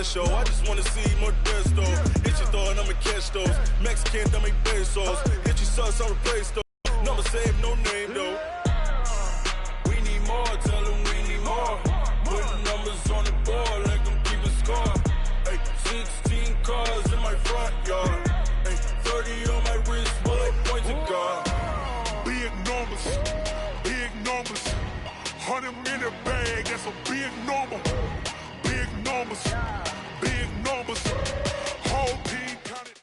show. I just wanna see more death though. Hit your throw and I'ma catch those. Mexican, don't make pesos. Hit your sauce, I'll replace those. Never save no name though. We need more, tell them we need more. Putting numbers on the board, like them keep a score. Ay, 16 cars in my front yard. Ay, 30 on my wrist, bullet points of God. Big numbers, big numbers. 100 in the bag, that's a big number. Big numbers, big numbers. Whole team counted.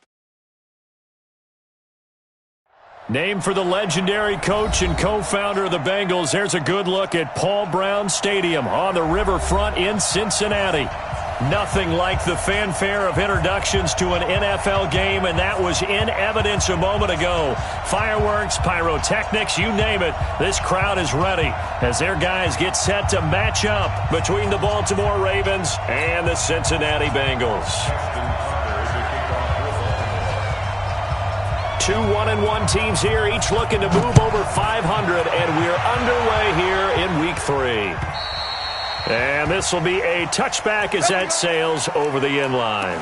Named for the legendary coach and co-founder of the Bengals, there's a good look at Paul Brown Stadium on the riverfront in Cincinnati. Nothing like the fanfare of introductions to an NFL game, and that was in evidence a moment ago. Fireworks, pyrotechnics, you name it. This crowd is ready as their guys get set to match up between the Baltimore Ravens and the Cincinnati Bengals. Two 1-1 teams here, each looking to move over 500, and we're underway here in Week 3. And this will be a touchback as that sails over the end line.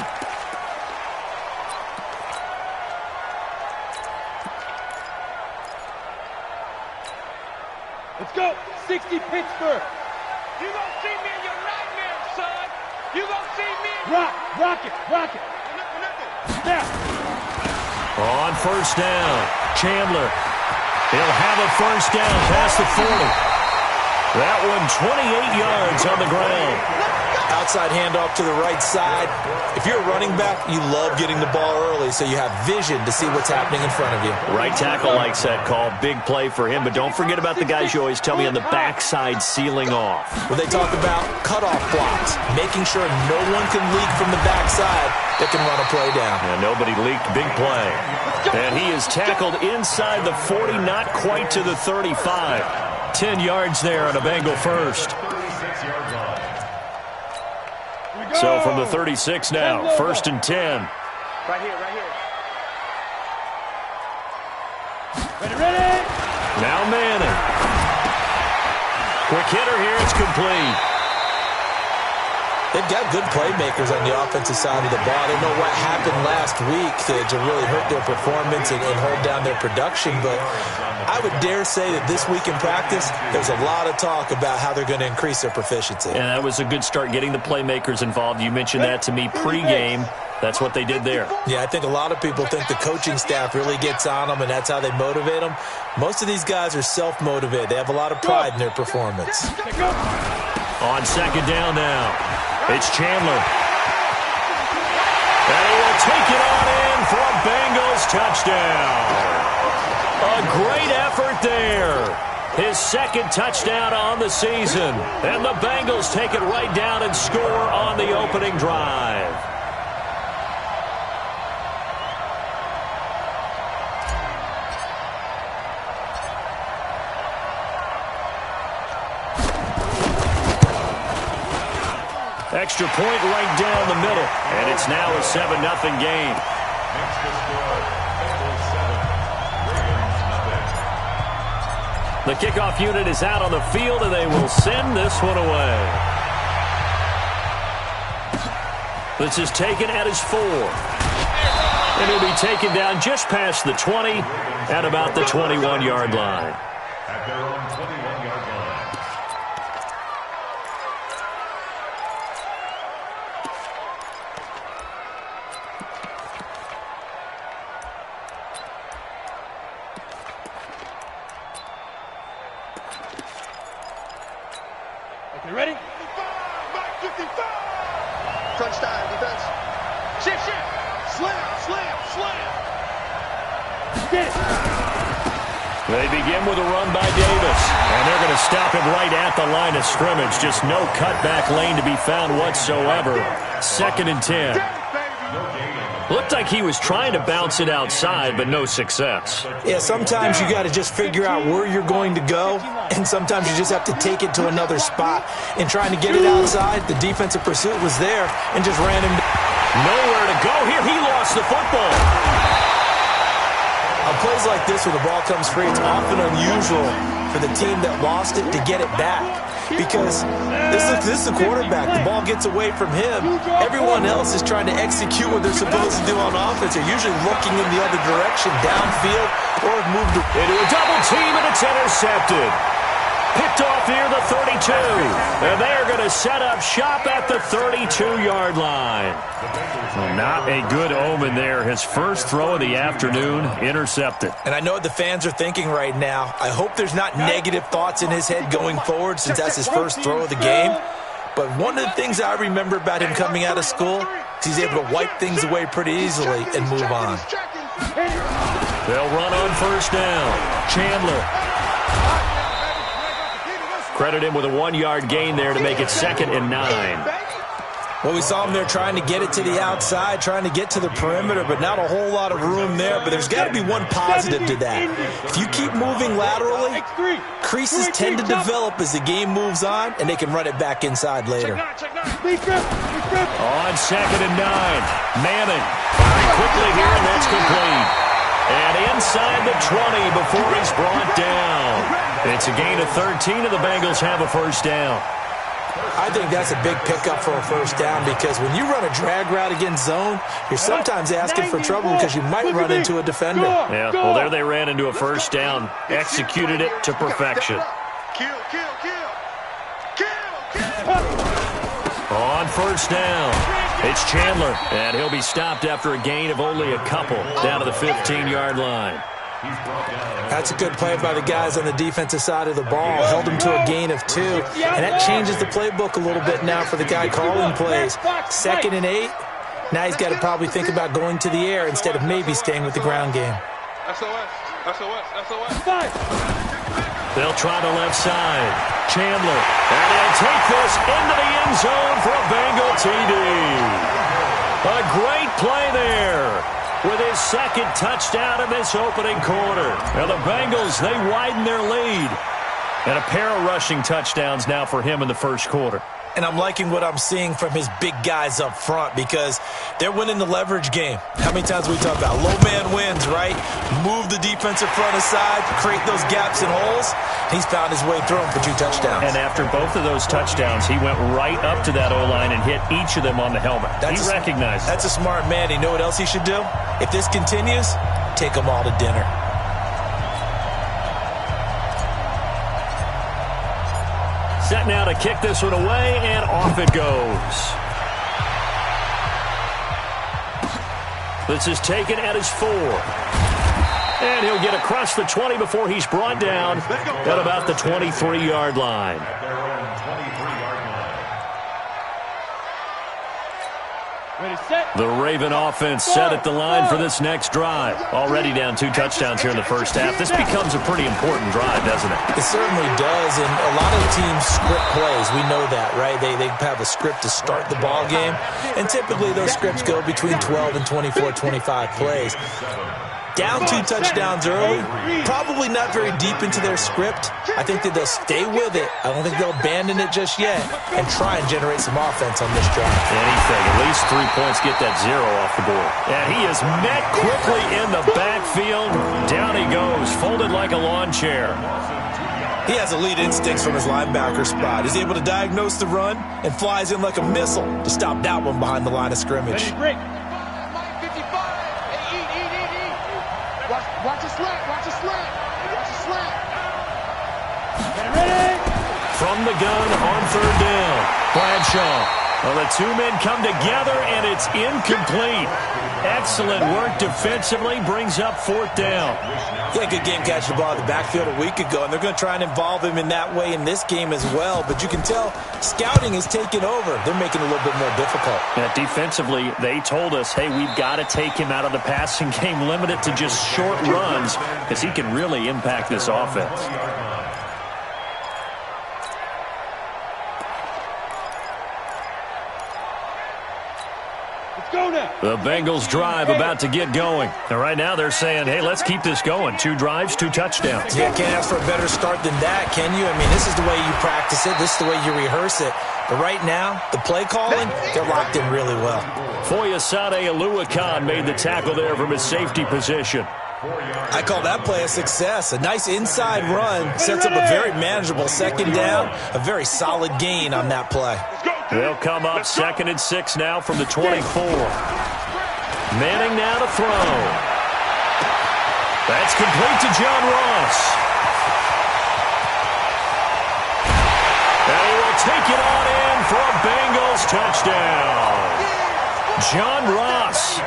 Let's go. 60 Pittsburgh. You gonna see me in your nightmares, son. You gonna see me in Rock it. Snap. On first down, Chandler. He'll have a first down past the 40. That one 28 yards on the ground. Outside handoff to the right side. If you're a running back, you love getting the ball early so you have vision to see what's happening in front of you. Right tackle likes that call. Big play for him, but don't forget about the guys you always tell me on the backside sealing off. When they talk about cutoff blocks, making sure no one can leak from the backside that can run a play down. Yeah, nobody leaked. Big play. And he is tackled inside the 40, not quite to the 35. 10 yards there on a Bengal first. So from the 36 now, 1st and 10. Right here. Ready. Now Manning. Quick hitter here, it's complete. They've got good playmakers on the offensive side of the ball. I don't know what happened last week to really hurt their performance and hold down their production, but I would dare say that this week in practice, there's a lot of talk about how they're going to increase their proficiency. And that was a good start, getting the playmakers involved. You mentioned that to me pregame. That's what they did there. Yeah, I think a lot of people think the coaching staff really gets on them, and that's how they motivate them. Most of these guys are self-motivated. They have a lot of pride in their performance. On second down now, it's Chandler. And he will take it on in for a Bengals touchdown. A great effort there. His second touchdown on the season. And the Bengals take it right down and score on the opening drive. Extra point right down the middle. And it's now a 7-0 game. The kickoff unit is out on the field, and they will send this one away. This is taken at his 4. And he'll be taken down just past the 20 at about the 21-yard line. At their own 21-yard line. Okay, ready? 55! Crunch time, defense. Shift! Slam! Get it! They begin with a run by Davis, and they're going to stop him right at the line of scrimmage. Just no cutback lane to be found whatsoever. 2nd and 10. Looked like he was trying to bounce it outside, but no success. Yeah, sometimes you got to just figure out where you're going to go, and sometimes you just have to take it to another spot. And trying to get it outside, the defensive pursuit was there and just ran him down. Nowhere to go here. He lost the football. On plays like this where the ball comes free, it's often unusual for the team that lost it to get it back. Because this is the quarterback. The ball gets away from him. Everyone else is trying to execute what they're supposed to do on offense. They're usually looking in the other direction, downfield, or have moved into a double team, and it's intercepted. Picked off near the 32. And they're going to set up shop at the 32-yard line. Well, not a good omen there. His first throw of the afternoon intercepted. And I know what the fans are thinking right now. I hope there's not negative thoughts in his head going forward since that's his first throw of the game. But one of the things I remember about him coming out of school is he's able to wipe things away pretty easily and move on. They'll run on first down. Chandler. Credit him with a 1-yard gain there to make it 2nd and 9. Well, we saw him there trying to get it to the outside, trying to get to the perimeter, but not a whole lot of room there. But there's got to be one positive to that. If you keep moving laterally, creases tend to develop as the game moves on, and they can run it back inside later. On 2nd and 9. Manning firing quickly here, and that's complete. And inside the 20 before he's brought down. It's a gain of 13, and the Bengals have a first down. I think that's a big pickup for a first down because when you run a drag route against zone, you're sometimes asking for trouble because you might run into a defender. Yeah, well, there they ran into a first down, executed it to perfection. On first down, it's Chandler, and he'll be stopped after a gain of only a couple down to the 15-yard line. That's a good play by the guys on the defensive side of the ball. Held him to a gain of 2. And that changes the playbook a little bit now for the guy calling plays. 2nd and 8. Now he's got to probably think about going to the air instead of maybe staying with the ground game. They'll try the left side. Chandler. And he'll take this into the end zone for a Bengal TD. A great play there. With his 2nd touchdown in this opening quarter. Now the Bengals, they widen their lead. And a pair of rushing touchdowns now for him in the first quarter. And I'm liking what I'm seeing from his big guys up front because they're winning the leverage game. How many times we talk about low man wins, right? Move the defensive front aside, create those gaps and holes. He's found his way through them for 2 touchdowns. And after both of those touchdowns, he went right up to that O-line and hit each of them on the helmet. He recognized it. That's a smart man. You know what else he should do? If this continues, take them all to dinner. Set now to kick this one away, and off it goes. This is taken at his 4. And he'll get across the 20 before he's brought down at about the 23-yard line. The Raven offense set at the line for this next drive. Already down 2 touchdowns here in the first half. This becomes a pretty important drive, doesn't it? It certainly does, and a lot of teams script plays. We know that, right? They have a script to start the ball game, and typically those scripts go between 12 and 24, 25 plays. Down 2 touchdowns early, probably not very deep into their script. I think that they'll stay with it. I don't think they'll abandon it just yet and try and generate some offense on this drive. Anything, at least 3 points, get that 0 off the board. And he is met quickly in the backfield. Down he goes, folded like a lawn chair. He has elite instincts from his linebacker spot. He's able to diagnose the run and flies in like a missile to stop that one behind the line of scrimmage. Watch a slant, watch a slant, watch a slant. From the gun on 3rd down, Bradshaw. Well, the 2 men come together, and it's incomplete. Excellent work defensively, brings up 4th down. Yeah, good game catching the ball in the backfield a week ago, and they're going to try and involve him in that way in this game as well. But you can tell scouting is taking over. They're making it a little bit more difficult. Yeah, defensively, they told us, hey, we've got to take him out of the passing game, limit it to just short runs, because he can really impact this offense. The Bengals drive about to get going. And right now they're saying, hey, let's keep this going. 2 drives, 2 touchdowns. Yeah, can't ask for a better start than that, can you? I mean, this is the way you practice it. This is the way you rehearse it. But right now, the play calling, they're locked in really well. Foyesade Aluakan made the tackle there from his safety position. I call that play a success. A nice inside run sets up a very manageable second down, a very solid gain on that play. They'll come up 2nd and 6 now from the 24. Manning now to throw. That's complete to John Ross. And he will take it on in for a Bengals touchdown. John Ross,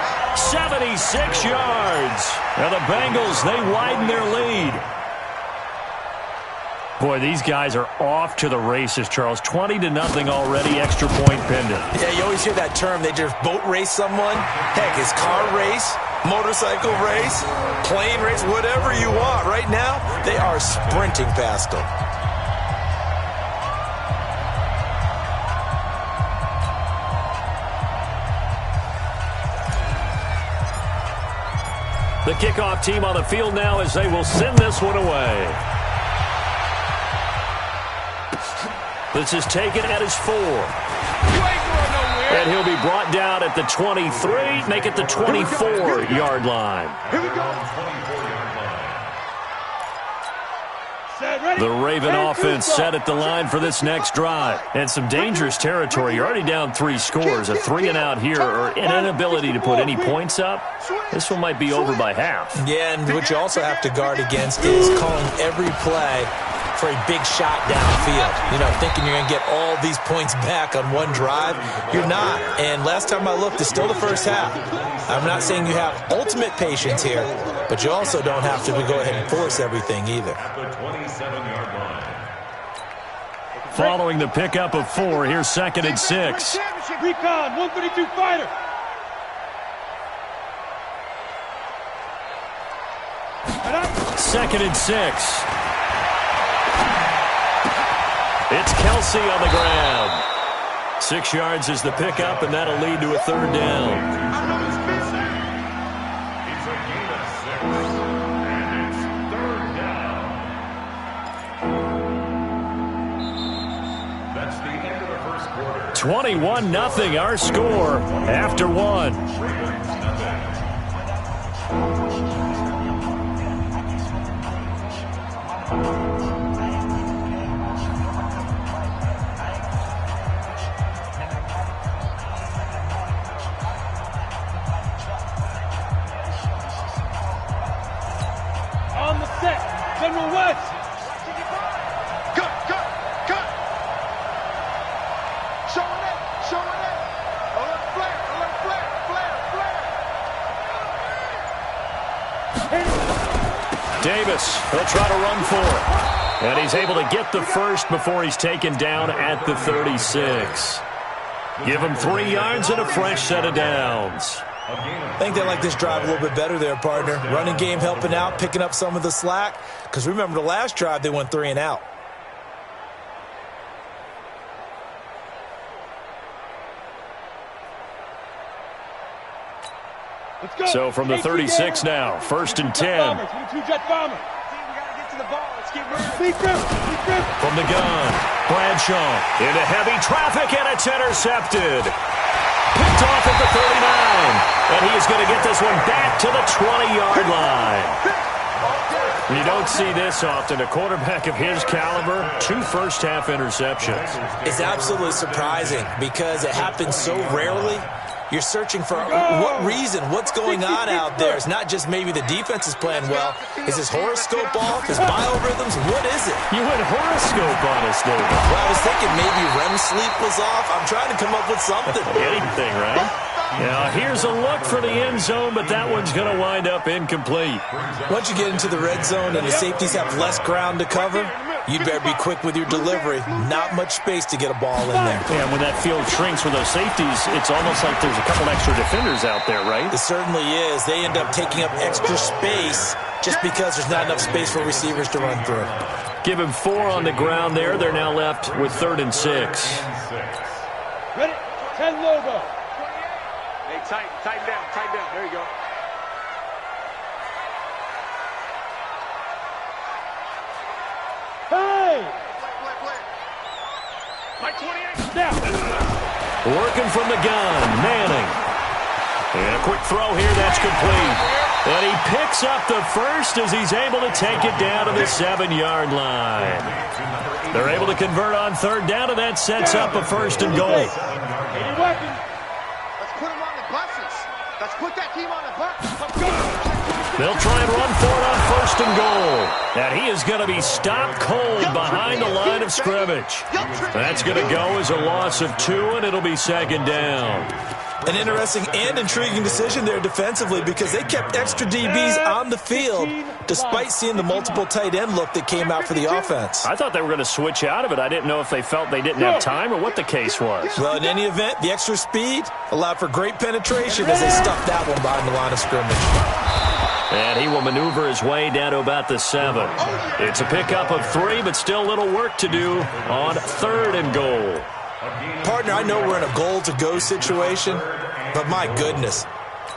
76 yards. Now the Bengals, they widen their lead. Boy, these guys are off to the races, Charles. 20-0 already, extra point pending. Yeah, you always hear that term. They just boat race someone. Heck, it's car race, motorcycle race, plane race, whatever you want. Right now, they are sprinting past them. The kickoff team on the field now as they will send this one away. This is taken at his 4. And he'll be brought down at the 23, make it the 24-yard line. Here we go. The Raven offense set at the line for this next drive. And some dangerous territory. You're already down 3 scores. A 3-and-out here or an inability to put any points up. This one might be over by half. Yeah, and what you also have to guard against is calling every play for a big shot downfield. You know, thinking you're going to get all these points back on one drive. You're not. And last time I looked, it's still the first half. I'm not saying you have ultimate patience here, but you also don't have to go ahead and force everything either. Following the pickup of 4, here's 2nd and 6. Recon, 132 fighter. Second and 6. It's Kelsey on the ground. 6 yards is the pickup, and that'll lead to a 3rd down. It's a gain of 6, and it's 3rd down. That's the end of the first quarter. 21-0 our score after 1. On the set, General West. Cut. Showing it. Alert flare. Davis, he'll try to run for it. And he's able to get the first before he's taken down at the 36. Give him 3 yards and a fresh set of downs. I think they like this drive a little bit better there, partner. Running game helping out, picking up some of the slack. Because remember, the last drive, they went 3 and out. Let's go. So from the 36 now, 1st and 10. 22 jet bomber. From the gun, Bradshaw into heavy traffic, and it's intercepted. Picked off at the 39. And he is going to get this one back to the 20-yard line. You don't see this often. A quarterback of his caliber, 2 first-half interceptions. It's absolutely surprising because it happens so rarely. You're searching for what reason, what's going on out there. It's not just maybe the defense is playing well. Is his horoscope off? His biorhythms? What is it? You went horoscope on us, David. Well, I was thinking maybe REM sleep was off. I'm trying to come up with something. Anything, right? Now, here's a look for the end zone, but that one's going to wind up incomplete. Once you get into the red zone and the safeties have less ground to cover, you'd better be quick with your delivery. Not much space to get a ball in there. Yeah, when that field shrinks with those safeties, it's almost like there's a couple extra defenders out there, right? It certainly is. They end up taking up extra space just because there's not enough space for receivers to run through. Give him 4 on the ground there. They're now left with 3rd and 6. Ready? 10 logo. Hey, tighten down. There you go. Hey! Mike 28. Now. Working from the gun, Manning. And a quick throw here, that's complete. And he picks up the first as he's able to take it down to the 7-yard line. They're able to convert on third down, and that sets up a 1st and goal. Let's put them on the buses. Let's put that team on the bus. Let's go. They'll try and run for it on 1st and goal. And he is going to be stopped cold behind the line of scrimmage. That's going to go as a loss of 2, and it'll be 2nd down. An interesting and intriguing decision there defensively because they kept extra DBs on the field despite seeing the multiple tight end look that came out for the offense. I thought they were going to switch out of it. I didn't know if they felt they didn't have time or what the case was. Well, in any event, the extra speed allowed for great penetration as they stuffed that one behind the line of scrimmage. And he will maneuver his way down to about the 7. It's a pickup of 3, but still a little work to do on 3rd and goal. Partner, I know we're in a goal-to-go situation, but my goodness,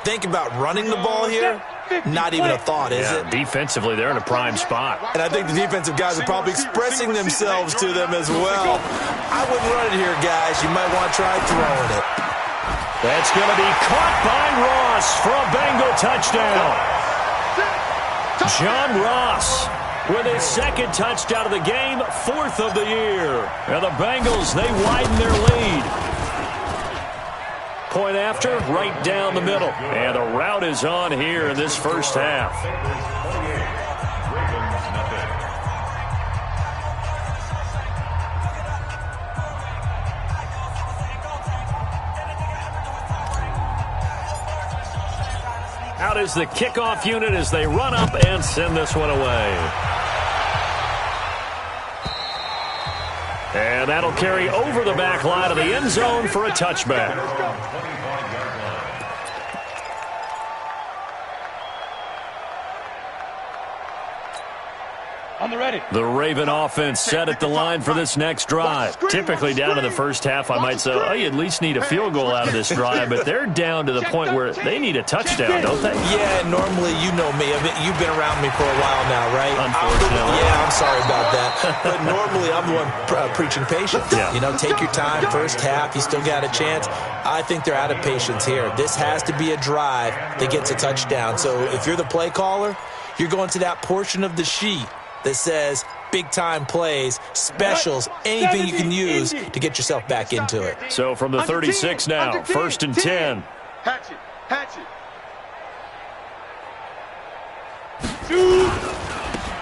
think about running the ball here. Not even a thought, is it? Defensively, they're in a prime spot. And I think the defensive guys are probably expressing themselves to them as well. I wouldn't run it here, guys. You might want to try throwing it. That's going to be caught by Ross for a Bengal touchdown. John Ross with his 2nd touchdown of the game, 4th of the year. And the Bengals, they widen their lead. Point after, right down the middle. And the route is on here in this first half. Out is the kickoff unit as they run up and send this one away. And that'll carry over the back line of the end zone for a touchback. On the ready. The Raven offense set at the line for this next drive. Typically down in the first half, I might say, oh, you at least need a field goal out of this drive, but they're down to the point where they need a touchdown, don't they? Yeah, normally, you know me. I mean, you've been around me for a while now, right? Unfortunately. Yeah, I'm sorry about that. But normally, I'm the one preaching patience. Yeah. You know, take your time. First half, you still got a chance. I think they're out of patience here. This has to be a drive that gets a touchdown. So if you're the play caller, you're going to that portion of the sheet that says big-time plays, specials, anything you can use to get yourself back into it. So from the 36 now, 1st and 10. Hatch it.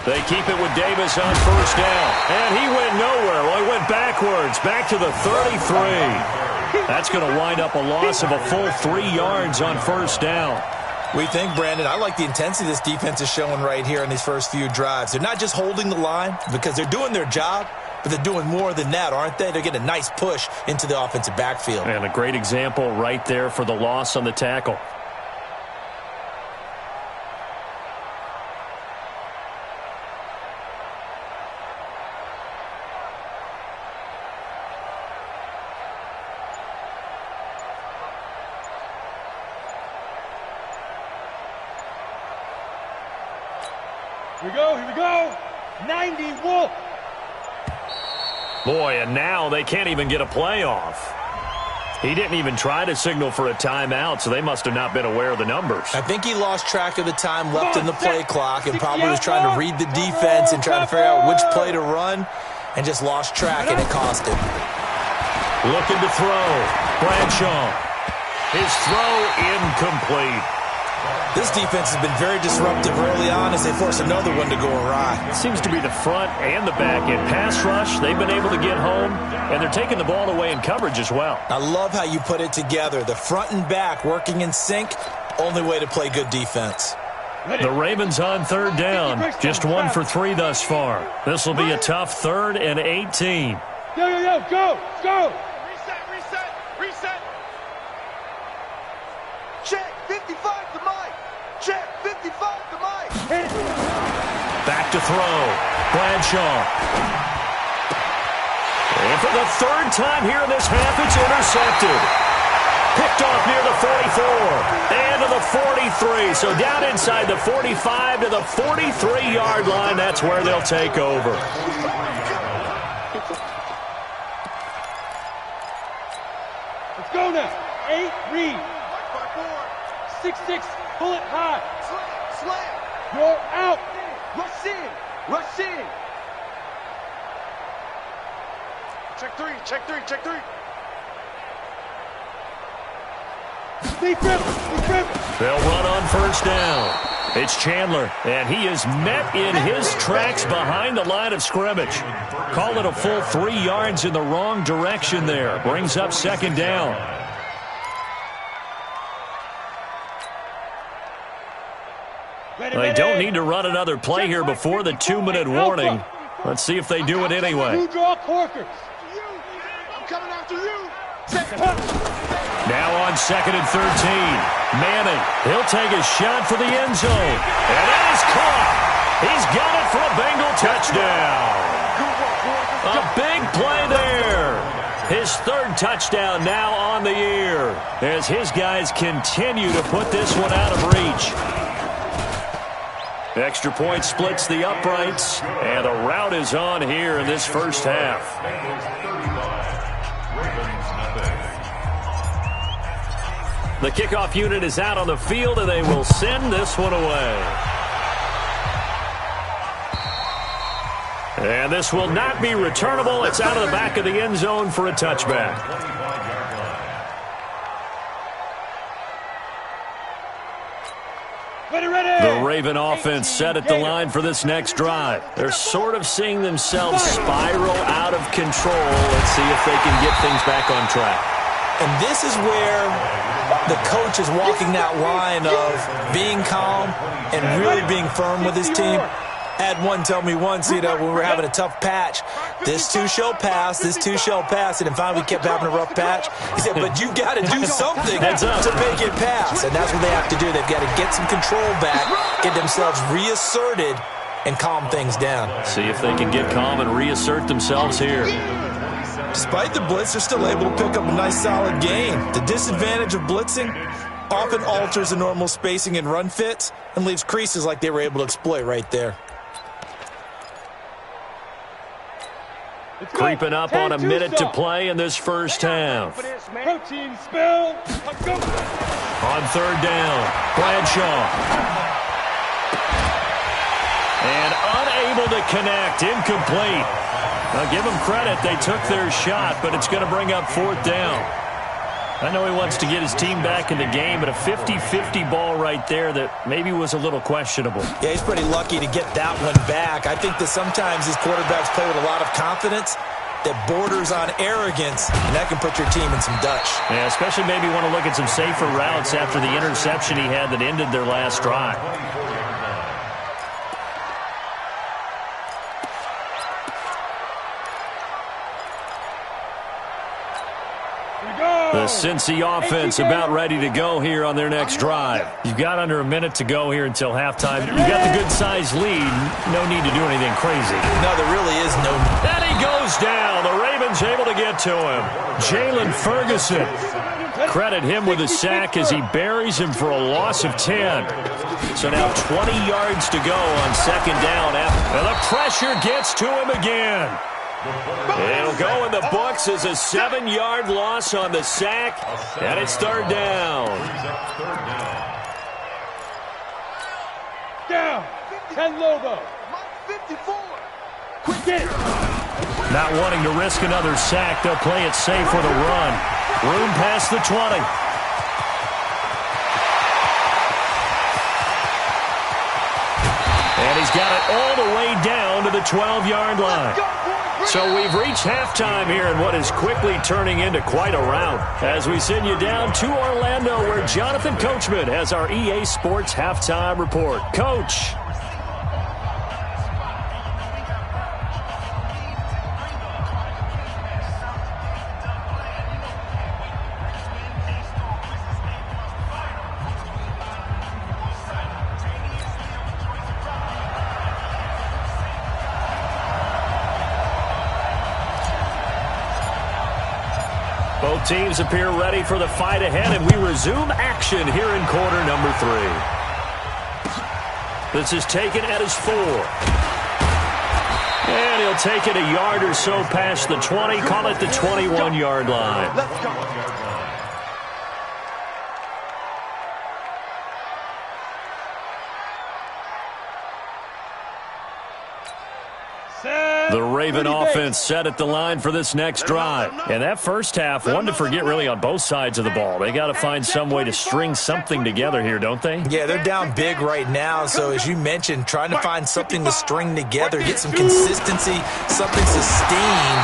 They keep it with Davis on 1st down. And he went nowhere. Well, he went backwards, back to the 33. That's going to wind up a loss of a full 3 yards on 1st down. We think, Brandon, I like the intensity this defense is showing right here in these first few drives. They're not just holding the line because they're doing their job, but they're doing more than that, aren't they? They're getting a nice push into the offensive backfield. And a great example right there for the loss on the tackle. Here we go. 90 Wolf. Boy, and now they can't even get a play off. He didn't even try to signal for a timeout, so they must have not been aware of the numbers. I think he lost track of the time left in the play clock and probably was trying to read the defense and trying to figure out which play to run and just lost track, and it cost him. Looking to throw. Bradshaw. His throw incomplete. This defense has been very disruptive early on as they force another one to go awry. It seems to be the front and the back. In pass rush, they've been able to get home, and they're taking the ball away in coverage as well. I love how you put it together. The front and back working in sync, only way to play good defense. The Ravens on 3rd down. Just 1 for 3 thus far. This will be a tough 3rd and 18. Go. Reset. Check 55 to Mike. Check 55 to Mike. Back to throw. Bradshaw. And for the 3rd time here in this half, it's intercepted. Picked off near the 44 and to the 43. So down inside the 45 to the 43-yard line. That's where they'll take over. Let's go now. 8, read. 6-6, pull it high. Slam. You're out. Rush in. Rush in. Check three, check three, check three. They'll run on first down. It's Chandler, and he is met in his tracks behind the line of scrimmage. Call it a full 3 yards in the wrong direction there. Brings up second down. They don't need to run another play here before the 2-minute warning. Let's see if they do it anyway. You draw Corkers. I'm coming after you. Now on 2nd and 13. Manning, he'll take a shot for the end zone. And it is caught. He's got it for a Bengal touchdown. A big play there. His 3rd touchdown now on the year as his guys continue to put this one out of reach. Extra point splits the uprights, and the rout is on here in this first half. The kickoff unit is out on the field, and they will send this one away. And this will not be returnable. It's out of the back of the end zone for a touchback. The Raven offense set at the line for this next drive. They're sort of seeing themselves spiral out of control. Let's see if they can get things back on track. And this is where the coach is walking that line of being calm and really being firm with his team. I had one tell me once, when we were having a tough patch, this too shall pass, this too shall pass. And finally we kept having a rough patch. He said, but you got to do something to make it pass. And that's what they have to do. They've got to get some control back, get themselves reasserted, and calm things down. See if they can get calm and reassert themselves here. Despite the blitz, they're still able to pick up a nice solid gain. The disadvantage of blitzing often alters the normal spacing and run fits and leaves creases like they were able to exploit right there. Creeping up on a minute to play in this first half. Protein spill. On 3rd down, Bradshaw. And unable to connect, incomplete. Now give them credit, they took their shot, but it's going to bring up 4th down. I know he wants to get his team back in the game, but a 50-50 ball right there that maybe was a little questionable. Yeah, he's pretty lucky to get that one back. I think that sometimes these quarterbacks play with a lot of confidence that borders on arrogance, and that can put your team in some Dutch. Yeah, especially maybe want to look at some safer routes after the interception he had that ended their last drive. The Cincy offense about ready to go here on their next drive. You've got under a minute to go here until halftime. You've got the good-sized lead. No need to do anything crazy. No, there really is no. And he goes down. The Ravens able to get to him. Jalen Ferguson. Credit him with a sack as he buries him for a loss of 10. So now 20 yards to go on 2nd down. And the pressure gets to him again. It'll go in the books as a 7-yard loss on the sack, and it's 3rd down. Down. 10 Lobo. 54. Quick hit. Not wanting to risk another sack, they'll play it safe with a run. Room past the 20. And he's got it all the way down to the 12-yard line. So we've reached halftime here in what is quickly turning into quite a rout. As we send you down to Orlando, where Jonathan Coachman has our EA Sports Halftime Report. Coach. Both teams appear ready for the fight ahead, and we resume action here in quarter number 3. This is taken at his 4. And he'll take it a yard or so past the 20, call it the 21-yard line. Let's go. The Raven offense set at the line for this next drive. And that first half, one to forget really on both sides of the ball. They got to find some way to string something together here, don't they? Yeah, they're down big right now. So as you mentioned, trying to find something to string together, get some consistency, something sustained,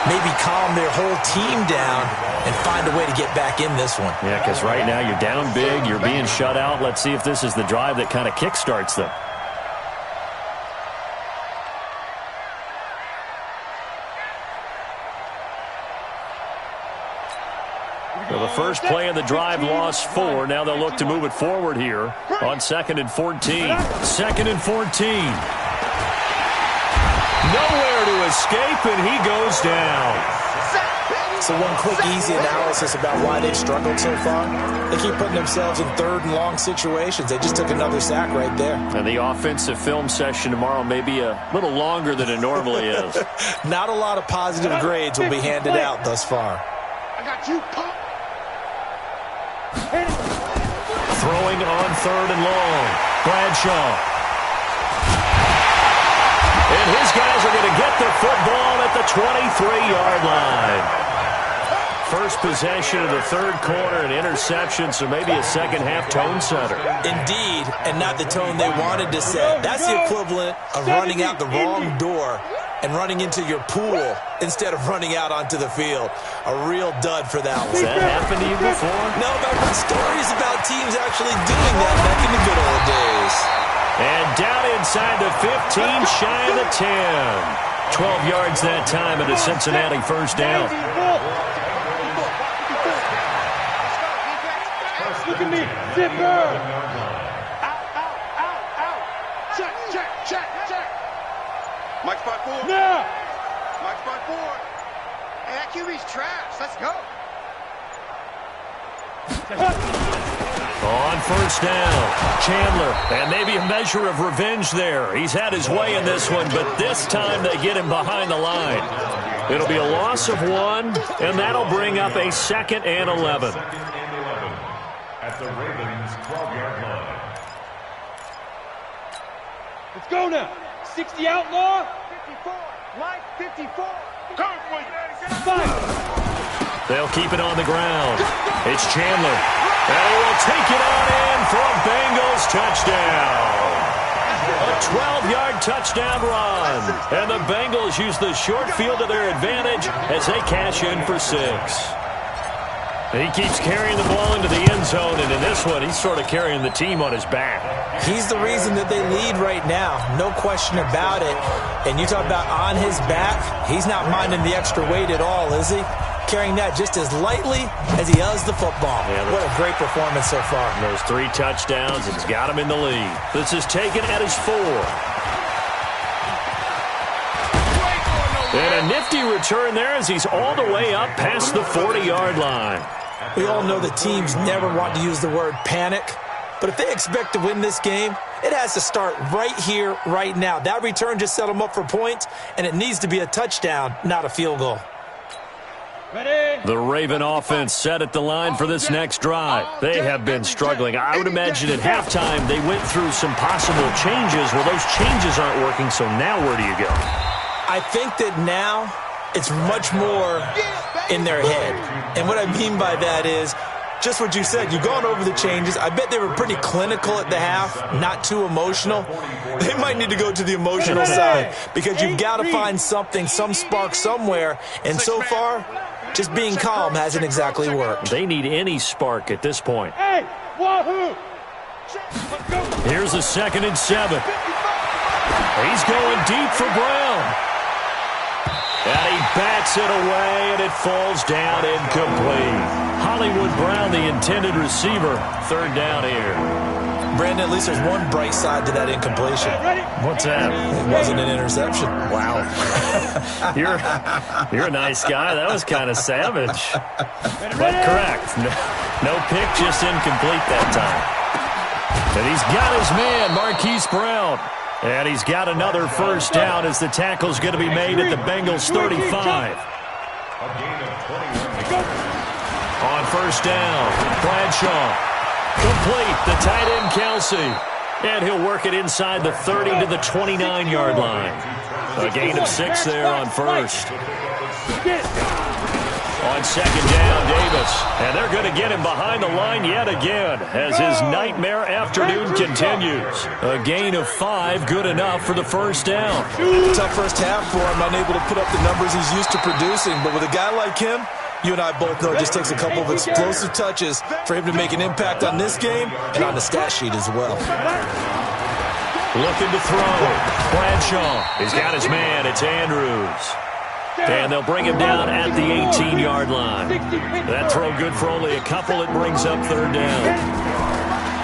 maybe calm their whole team down and find a way to get back in this one. Yeah, because right now you're down big, you're being shut out. Let's see if this is the drive that kind of kickstarts them. So the first play of the drive lost 4. Now they'll look to move it forward here on 2nd and 14. 2nd and 14. Nowhere to escape, and he goes down. So one quick, easy analysis about why they've struggled so far. They keep putting themselves in 3rd and long situations. They just took another sack right there. And the offensive film session tomorrow may be a little longer than it normally is. Not a lot of positive grades will be handed out thus far. I got you, pop. Throwing on 3rd and long. Bradshaw. And his guys are going to get the football at the 23-yard line. First possession of the 3rd quarter, an interception, so maybe a second-half tone setter. Indeed, and not the tone they wanted to set. That's the equivalent of running out the wrong door and running into your pool instead of running out onto the field. A real dud for that one. Has that happened to you before? No, but I've heard stories about teams actually doing that back in the good old days. And down inside the 15, shy of the 10. 12 yards that time at a Cincinnati first down. Look at me, zipper. Out, out. Check. Mike spot 4. Now. Mike spot 4. Hey, that QB's trash. Let's go. On first down, Chandler, and maybe a measure of revenge there. He's had his way in this one, but this time they get him behind the line. It'll be a loss of 1, and that'll bring up a 2nd and 11. At the Ravens' 12-yard line. Let's go now. 60 outlaw. 54. Mike, 54. Come for you. Fight. They'll keep it on the ground. It's Chandler. And he will take it on in for a Bengals touchdown. A 12-yard touchdown run. And the Bengals use the short field to their advantage as they cash in for 6. He keeps carrying the ball into the end zone, and in this one, he's sort of carrying the team on his back. He's the reason that they lead right now, no question about it. And you talk about on his back, he's not minding the extra weight at all, is he? Carrying that just as lightly as he does the football. Yeah, what a great performance so far. Those 3 touchdowns, it's got him in the lead. This is taken at his 4. And a nifty return there as he's all the way up past the 40-yard line. We all know that teams never want to use the word panic, but if they expect to win this game, it has to start right here, right now. That return just set them up for points, and it needs to be a touchdown, not a field goal. Ready? The Raven offense set at the line for this next drive. They have been struggling. I would imagine at halftime they went through some possible changes. Well, those changes aren't working, so now where do you go? I think that now it's much more in their head. And what I mean by that is just what you said. You've gone over the changes. I bet they were pretty clinical at the half, not too emotional. They might need to go to the emotional side because you've got to find something, some spark somewhere. And so far, just being calm hasn't exactly worked. They need any spark at this point. Hey, wahoo! Here's a 2nd and 7. He's going deep for Brown. And he bats it away, and it falls down incomplete. Hollywood Brown, the intended receiver. 3rd down here. Brandon, at least there's one bright side to that incompletion. What's that? It wasn't an interception. Wow. You're a nice guy. That was kind of savage. But correct. No pick, just incomplete that time. And he's got his man, Marquise Brown. And he's got another first down as the tackle's going to be made at the Bengals 35. On first down, Bradshaw. Complete, the tight end, Kelsey. And he'll work it inside the 30 to the 29-yard line. A gain of 6 there on first. On second down, Davis. And they're going to get him behind the line yet again as his nightmare afternoon continues. A gain of 5, good enough for the first down. Tough first half for him, unable to put up the numbers he's used to producing. But with a guy like him, you and I both know it just takes a couple of explosive touches for him to make an impact on this game and on the stat sheet as well. Looking to throw. Bradshaw. He's got his man. It's Andrews. And they'll bring him down at the 18-yard line. That throw good for only a couple. It brings up third down.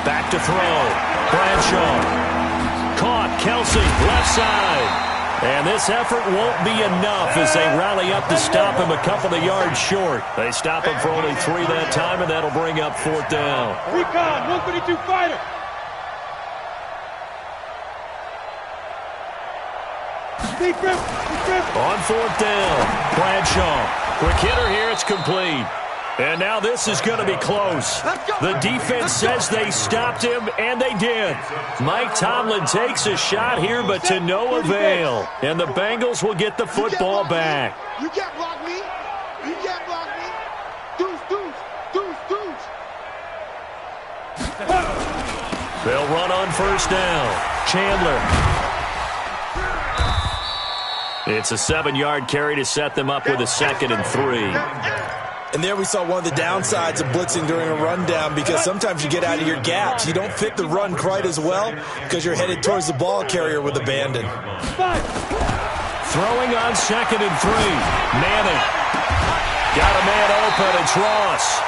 Back to throw. Bradshaw. Caught. Kelsey. Left side. And this effort won't be enough as they rally up to stop him a couple of yards short. They stop him for only 3 that time, and that'll bring up fourth down. Recon, 132 fighter. On fourth down, Bradshaw. Quick hitter here, it's complete. And now this is going to be close. The defense says they stopped him, and they did. Mike Tomlin takes a shot here, but to no avail. And the Bengals will get the football back. You can't block me. You can't block me. Deuce, deuce, deuce, deuce. They'll run on first down. Chandler. It's a 7-yard carry to set them up with a 2nd and 3. And there we saw one of the downsides of blitzing during a rundown, because sometimes you get out of your gaps. You don't fit the run quite as well because you're headed towards the ball carrier with abandon. Throwing on 2nd and 3. Manning. Got a man open. It's Ross.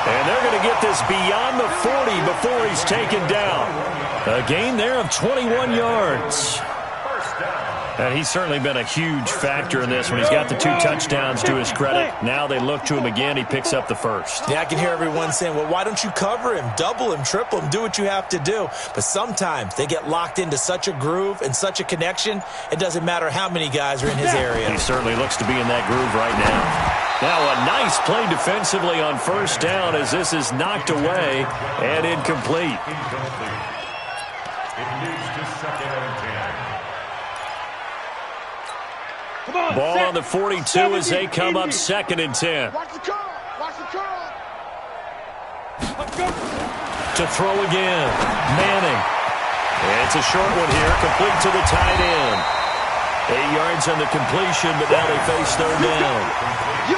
And they're going to get this beyond the 40 before he's taken down. A gain there of 21 yards. And he's certainly been a huge factor in this when he's got the 2 touchdowns to his credit. Now they look to him again. He picks up the first. Yeah, I can hear everyone saying, well, why don't you cover him, double him, triple him, do what you have to do. But sometimes they get locked into such a groove and such a connection, it doesn't matter how many guys are in his area. He certainly looks to be in that groove right now. Now a nice play defensively on first down as this is knocked away and incomplete. It moves to 2nd and 10. Ball on the 42 as they come up 2nd and 10. Watch the curl. Watch the curl. To throw again. Manning. It's a short one here, complete to the tight end. 8 yards on the completion, but now they face third down. That's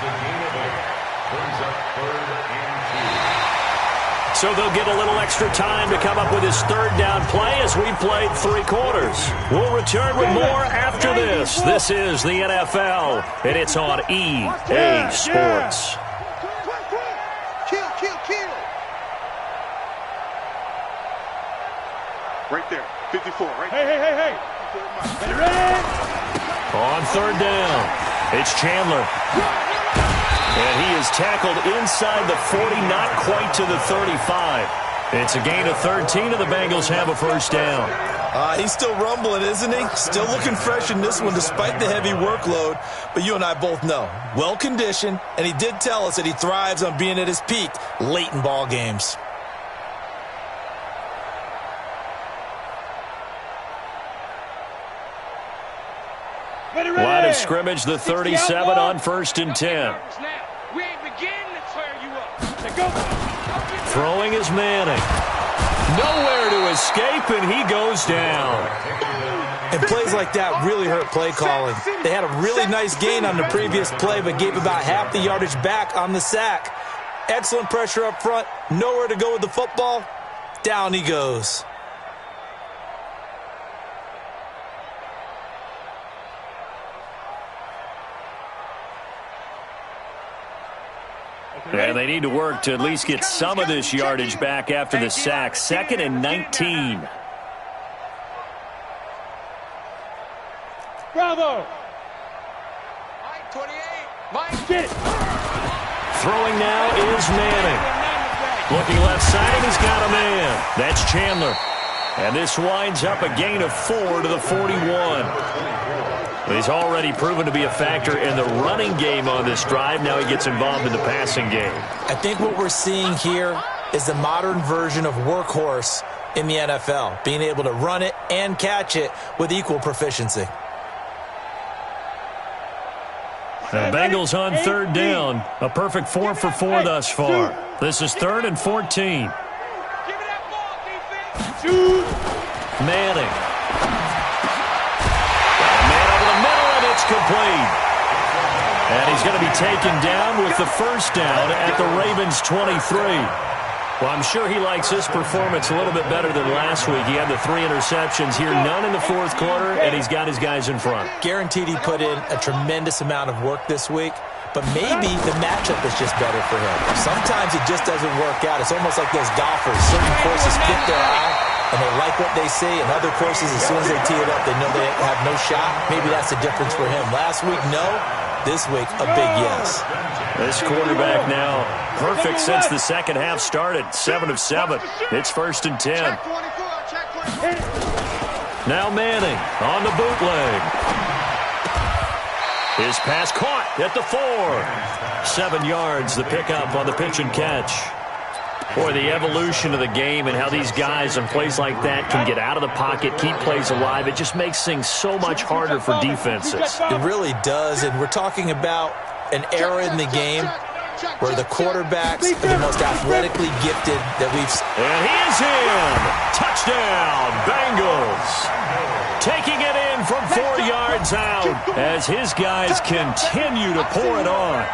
a gain of 8. Brings up 3rd and 2. So they'll get a little extra time to come up with his third down play as we played 3 quarters. We'll return with more after this. This is the NFL, and it's on EA Sports. Kill, kill, kill. Right there. 54, right there. Hey. Ready? On third down, it's Chandler. And he is tackled inside the 40, not quite to the 35. It's a gain of 13, and the Bengals have a first down. He's still rumbling, isn't he? Still looking fresh in this one despite the heavy workload. But you and I both know, well-conditioned, and he did tell us that he thrives on being at his peak late in ball games. Line of scrimmage, the 37 on 1st and 10. We ain't beginning to tear you up. Throwing is Manning. Nowhere to escape, and he goes down. And plays like that really hurt play calling. They had a really nice gain on the previous play, but gave about half the yardage back on the sack. Excellent pressure up front. Nowhere to go with the football. Down he goes. And they need to work to at least get some of this yardage back after the sack. 2nd and 19. Bravo. Mike 28. Mike. Get it. Throwing now is Manning. Looking left side, and he's got a man. That's Chandler. And this winds up a gain of 4 to the 41. He's already proven to be a factor in the running game on this drive. Now he gets involved in the passing game. I think what we're seeing here is the modern version of workhorse in the NFL, being able to run it and catch it with equal proficiency. The Bengals on third down. A perfect 4 for 4 thus far. This is 3rd and 14. Manning. Man over the middle, and it's complete. And he's going to be taken down with the first down at the Ravens' 23. Well, I'm sure he likes his performance a little bit better than last week. He had the 3 interceptions here, none in the fourth quarter, and he's got his guys in front. Guaranteed he put in a tremendous amount of work this week, but maybe the matchup is just better for him. Sometimes it just doesn't work out. It's almost like those golfers. Certain courses fit their eye, and they like what they see, and other courses, as soon as they tee it up, they know they have no shot. Maybe that's the difference for him. Last week, no. This week, a big yes. This quarterback now perfect since the second half started. 7 of 7. It's 1st and 10. Now Manning on the bootleg. His pass caught at the 4. 7 yards, the pickup on the pitch and catch. Boy, the evolution of the game and how these guys in plays like that can get out of the pocket, keep plays alive, it just makes things so much harder for defenses. It really does, and we're talking about an era in the game where the quarterbacks are the most athletically gifted that we've seen. And he is in. Touchdown, Bengals. Taking it in from 4 yards out as his guys continue to pour it on.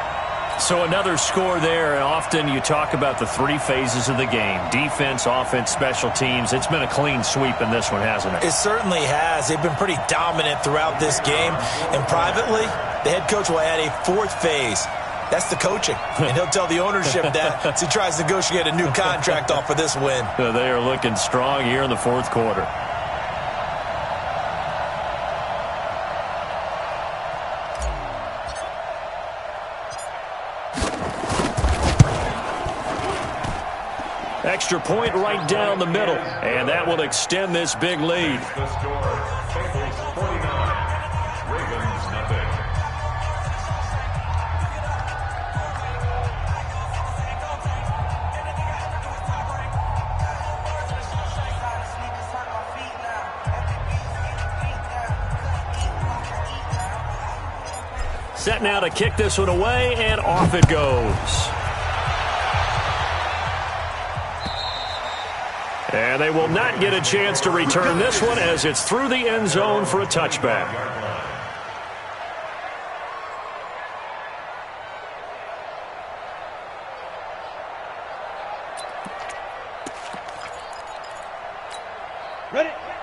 So another score there. Often you talk about the 3 phases of the game. Defense, offense, special teams. It's been a clean sweep in this one, hasn't it? It certainly has. They've been pretty dominant throughout this game. And privately, the head coach will add a 4th phase. That's the coaching. And he'll tell the ownership that as he tries to negotiate a new contract off of this win. They are looking strong here in the fourth quarter. Extra point right down the middle, and that will extend this big lead. The score, Bengals 49, Ravens nothing. Set now to kick this one away, and off it goes. And they will not get a chance to return this one as it's through the end zone for a touchback.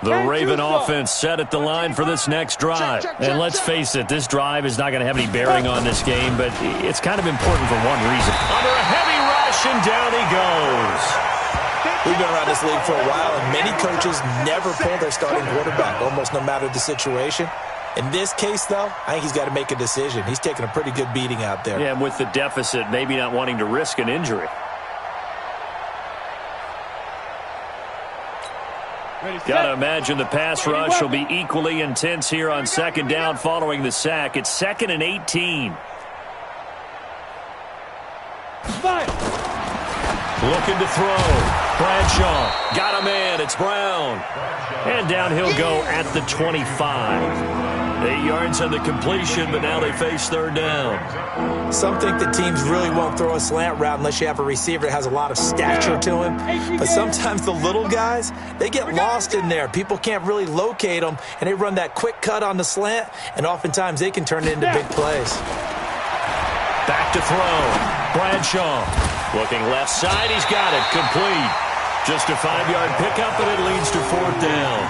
The Raven offense set at the line for this next drive. And let's face it, this drive is not going to have any bearing on this game, but it's kind of important for one reason. Under a heavy rush, and down he goes. We've been around this league for a while, and many coaches never pull their starting quarterback, almost no matter the situation. In this case, though, I think he's got to make a decision. He's taking a pretty good beating out there. Yeah, and with the deficit, maybe not wanting to risk an injury. Got to imagine the pass rush will be equally intense here on second down following the sack. It's 2nd and 18. Looking to throw. Bradshaw got a man. It's Brown. And down he'll go at the 25. 8 yards on the completion, but now they face third down. Some think that teams really won't throw a slant route unless you have a receiver that has a lot of stature to him. But sometimes the little guys, they get lost in there. People can't really locate them, and they run that quick cut on the slant, and oftentimes they can turn it into big plays. Back to throw. Bradshaw looking left side. He's got it. Complete. Just a 5-yard pickup, and it leads to fourth down.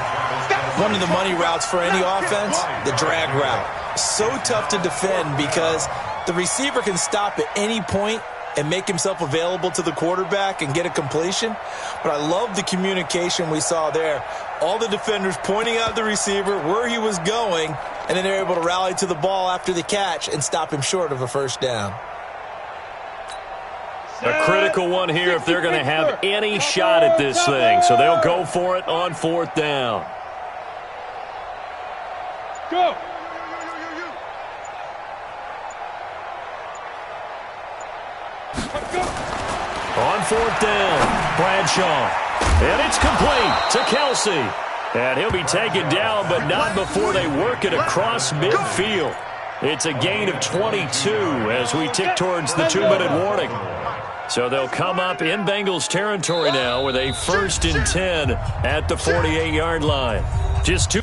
One of the money routes for any offense, the drag route. So tough to defend because the receiver can stop at any point and make himself available to the quarterback and get a completion. But I love the communication we saw there. All the defenders pointing out the receiver, where he was going, and then they're able to rally to the ball after the catch and stop him short of a first down. A critical one here if they're going to have any shot at this thing. So they'll go for it on fourth down. Go! On fourth down, Bradshaw And it's complete to Kelsey. And he'll be taken down, but not before they work it across midfield. It's a gain of 22 as we tick towards the 2-minute warning. So they'll come up in Bengals territory now with a 1st and 10 at the 48-yard line. Just 2.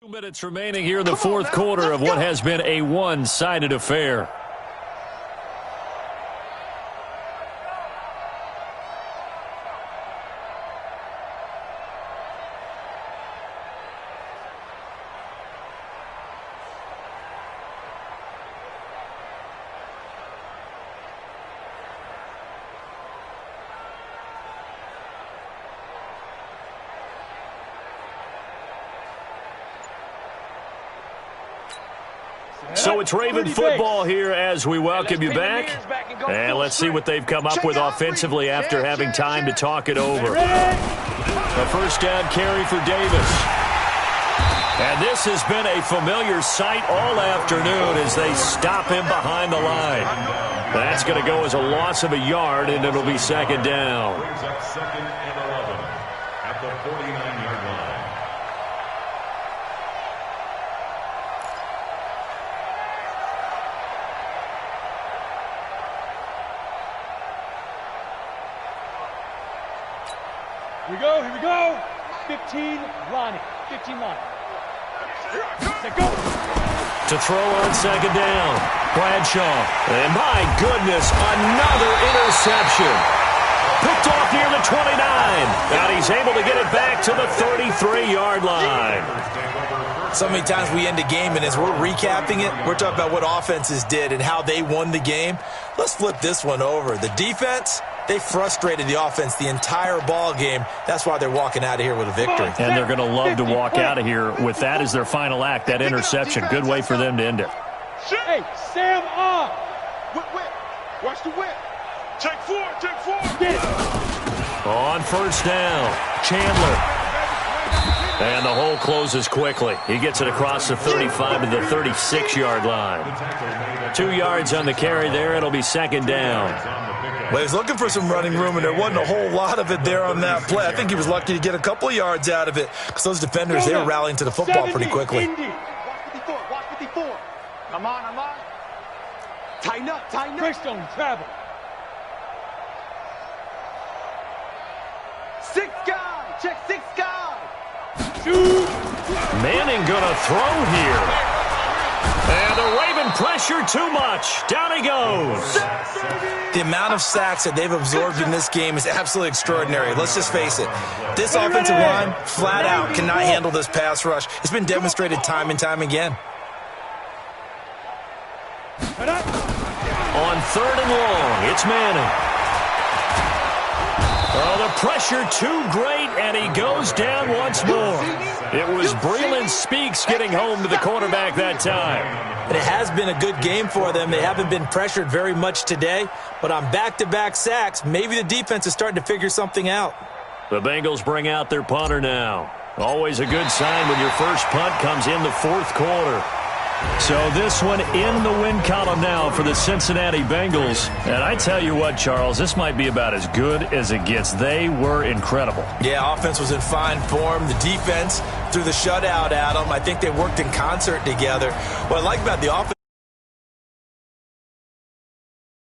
Minutes remaining here in the fourth quarter of what has been a one-sided affair. So it's Raven football here as we welcome you back. And let's see what they've come up with offensively after having time to talk it over. A first down carry for Davis. And this has been a familiar sight all afternoon as they stop him behind the line. That's going to go as a loss of a yard, and it'll be second down. Brings up 2nd and 11 at the 49-yard line. Here we go. 15 line. 15 line. Go. To throw on second down, Bradshaw. And my goodness, another interception. Picked off near the 29. And he's able to get it back to the 33-yard line. So many times we end a game, and as we're recapping it, we're talking about what offenses did and how they won the game. Let's flip this one over. The defense, they frustrated the offense the entire ball game. That's why they're walking out of here with a victory. And they're going to love to walk out of here with that as their final act, that interception. Good way for them to end it. Hey, Sam on. Whip. Watch the whip. Take four. Get it. On first down, Chandler. And the hole closes quickly. He gets it across the 35 to the 36-yard line. 2 yards on the carry there. It'll be second down. Well, he was looking for some running room, and there wasn't a whole lot of it there on that play. I think he was lucky to get a couple of yards out of it because those defenders, they were rallying to the football pretty quickly. Watch 54. I'm on. Tighten up. Christone, travel. 6 guy. Check 6 guy. Shoot. Manning gonna throw here. And the Raven pressure too much. Down he goes. The amount of sacks that they've absorbed in this game is absolutely extraordinary. Let's just face it. This offensive line, flat out, cannot handle this pass rush. It's been demonstrated time and time again. On 3rd and long, it's Manning. Oh, the pressure too great, and he goes down once more. It was Breland Speaks getting home to the quarterback that time. And it has been a good game for them. They haven't been pressured very much today, but on back-to-back sacks, maybe the defense is starting to figure something out. The Bengals bring out their punter now. Always a good sign when your first punt comes in the fourth quarter. So this one in the win column now for the Cincinnati Bengals. And I tell you what, Charles, this might be about as good as it gets. They were incredible. Yeah, offense was in fine form. The defense threw the shutout at them. I think they worked in concert together. What I like about the offense